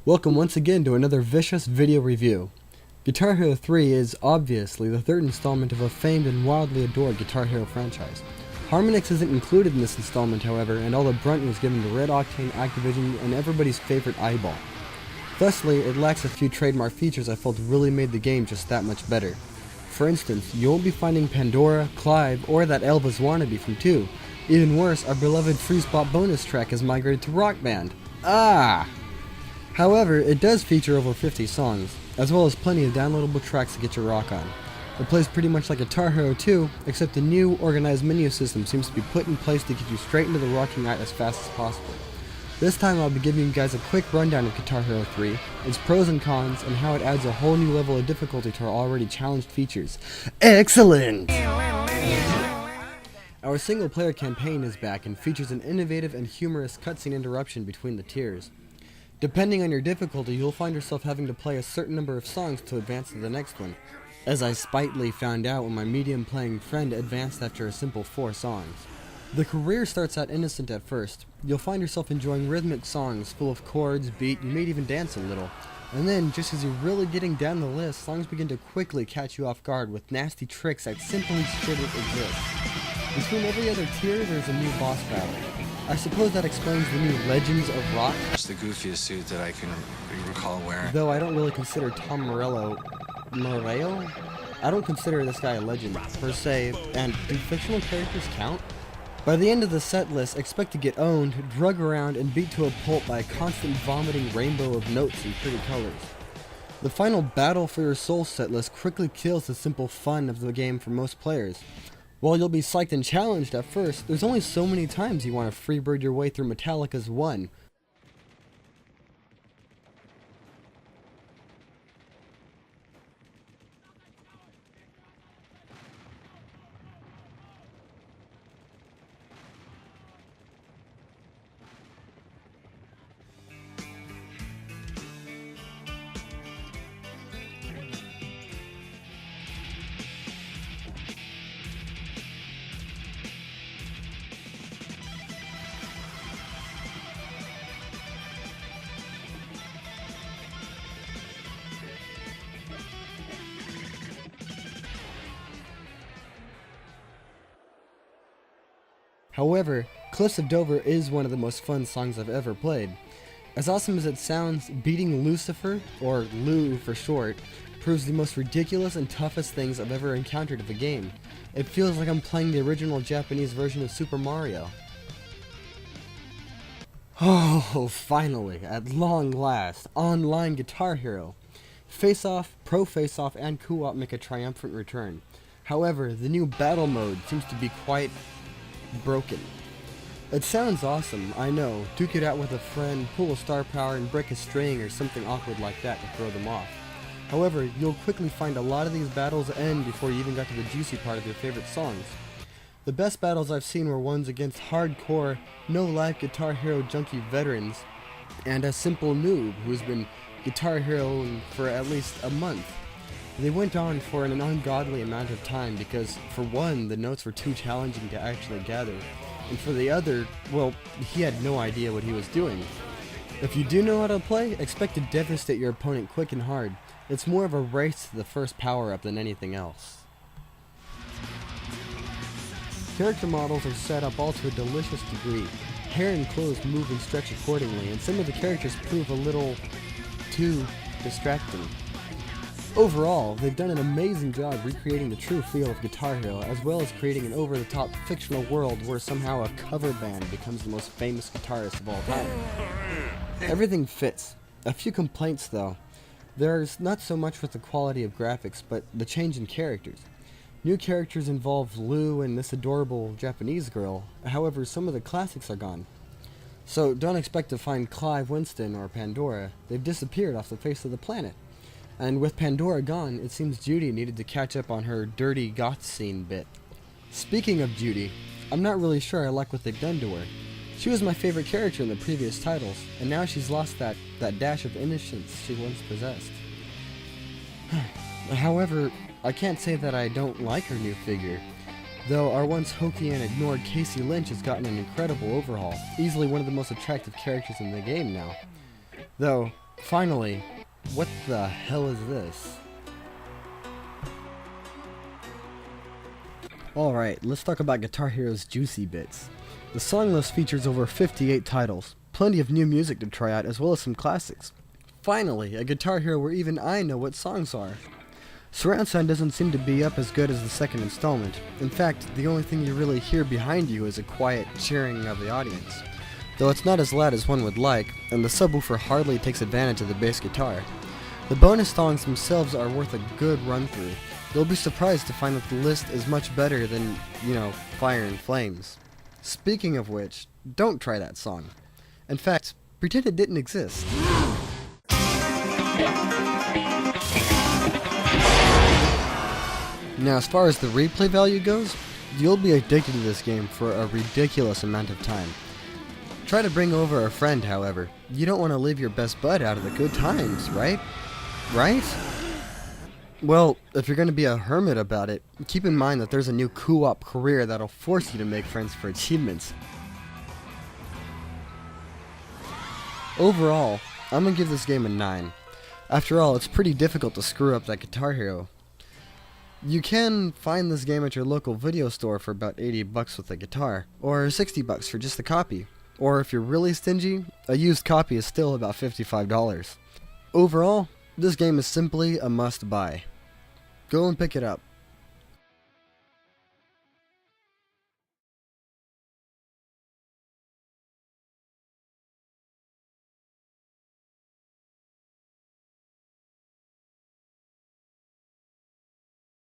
Welcome once again to another vicious video review. Guitar Hero 3 is obviously the third installment of a famed and wildly adored Guitar Hero franchise. Harmonix isn't included in this installment, however, and all the brunt was given to Red Octane, Activision, and everybody's favorite Eyeball. Thusly, it lacks a few trademark features I felt really made the game just that much better. For instance, you won't be finding Pandora, Clive, or that Elvis wannabe from 2. Even worse, our beloved Freeze Pop bonus track has migrated to Rock Band. However, it does feature over 50 songs, as well as plenty of downloadable tracks to get your rock on. It plays pretty much like Guitar Hero 2, except the new organized menu system seems to be put in place to get you straight into the rocking night as fast as possible. This time I'll be giving you guys a quick rundown of Guitar Hero 3, its pros and cons, and how it adds a whole new level of difficulty to our already challenged features. Excellent! Our single player campaign is back and features an innovative and humorous cutscene interruption between the tiers. Depending on your difficulty, you'll find yourself having to play a certain number of songs to advance to the next one, as I spitefully found out when my medium playing friend advanced after a simple 4 songs. The career starts out innocent at first. You'll find yourself enjoying rhythmic songs full of chords, beat, you may even dance a little. And then, just as you're really getting down the list, songs begin to quickly catch you off guard with nasty tricks that simply shouldn't exist. Between every other tier, there's a new boss battle. I suppose that explains the new Legends of Rock. It's the goofiest suit that I can recall wearing. Though I don't really consider Tom Morello... I don't consider this guy a legend, per se, and do fictional characters count? By the end of the set list, expect to get owned, drug around, and beat to a pulp by a constant vomiting rainbow of notes and pretty colors. The final Battle for Your Soul set list quickly kills the simple fun of the game for most players. While you'll be psyched and challenged at first, there's only so many times you want to freebird your way through Metallica's One. However, Cliffs of Dover is one of the most fun songs I've ever played. As awesome as it sounds, beating Lucifer, or Lou for short, proves the most ridiculous and toughest things I've ever encountered in the game. It feels like I'm playing the original Japanese version of Super Mario. Oh, finally, at long last, online Guitar Hero. Face-Off, Pro Face-Off, and Co-op make a triumphant return. However, the new battle mode seems to be quite broken. It sounds awesome, I know. Duke it out with a friend, pull a star power, and break a string or something awkward like that to throw them off. However, you'll quickly find a lot of these battles end before you even got to the juicy part of your favorite songs. The best battles I've seen were ones against hardcore, no-life Guitar Hero junkie veterans, and a simple noob who's been Guitar Hero for at least a month. They went on for an ungodly amount of time because, for one, the notes were too challenging to actually gather, and for the other, well, he had no idea what he was doing. If you do know how to play, expect to devastate your opponent quick and hard. It's more of a race to the first power-up than anything else. Character models are set up all to a delicious degree. Hair and clothes move and stretch accordingly, and some of the characters prove a little too distracting. Overall, they've done an amazing job recreating the true feel of Guitar Hero, as well as creating an over-the-top fictional world where somehow a cover band becomes the most famous guitarist of all time. Everything fits. A few complaints though. There's not so much with the quality of graphics, but the change in characters. New characters involve Lou and this adorable Japanese girl, however some of the classics are gone. So don't expect to find Clive Winston or Pandora. They've disappeared off the face of the planet. And with Pandora gone, it seems Judy needed to catch up on her dirty goth scene bit. Speaking of Judy, I'm not really sure I like what they've done to her. She was my favorite character in the previous titles, and now she's lost that dash of innocence she once possessed. However, I can't say that I don't like her new figure. Though our once hokey and ignored Casey Lynch has gotten an incredible overhaul, easily one of the most attractive characters in the game now. Though, Finally, what the hell is this? Alright, let's talk about Guitar Hero's juicy bits. The song list features over 58 titles, plenty of new music to try out as well as some classics. Finally, a Guitar Hero where even I know what songs are. Surround sound doesn't seem to be up as good as the second installment. In fact, the only thing you really hear behind you is a quiet cheering of the audience. Though it's not as loud as one would like, and the subwoofer hardly takes advantage of the bass guitar. The bonus songs themselves are worth a good run through. You'll be surprised to find that the list is much better than, Fire and Flames. Speaking of which, don't try that song. In fact, pretend it didn't exist. Now, as far as the replay value goes, you'll be addicted to this game for a ridiculous amount of time. Try to bring over a friend, however. You don't want to leave your best bud out of the good times, right? Right? Well, if you're going to be a hermit about it, keep in mind that there's a new co-op career that'll force you to make friends for achievements. Overall, I'm going to give this game a 9. After all, it's pretty difficult to screw up that Guitar Hero. You can find this game at your local video store for about $80 with a guitar, or $60 for just a copy. Or if you're really stingy, a used copy is still about $55. Overall, this game is simply a must-buy. Go and pick it up.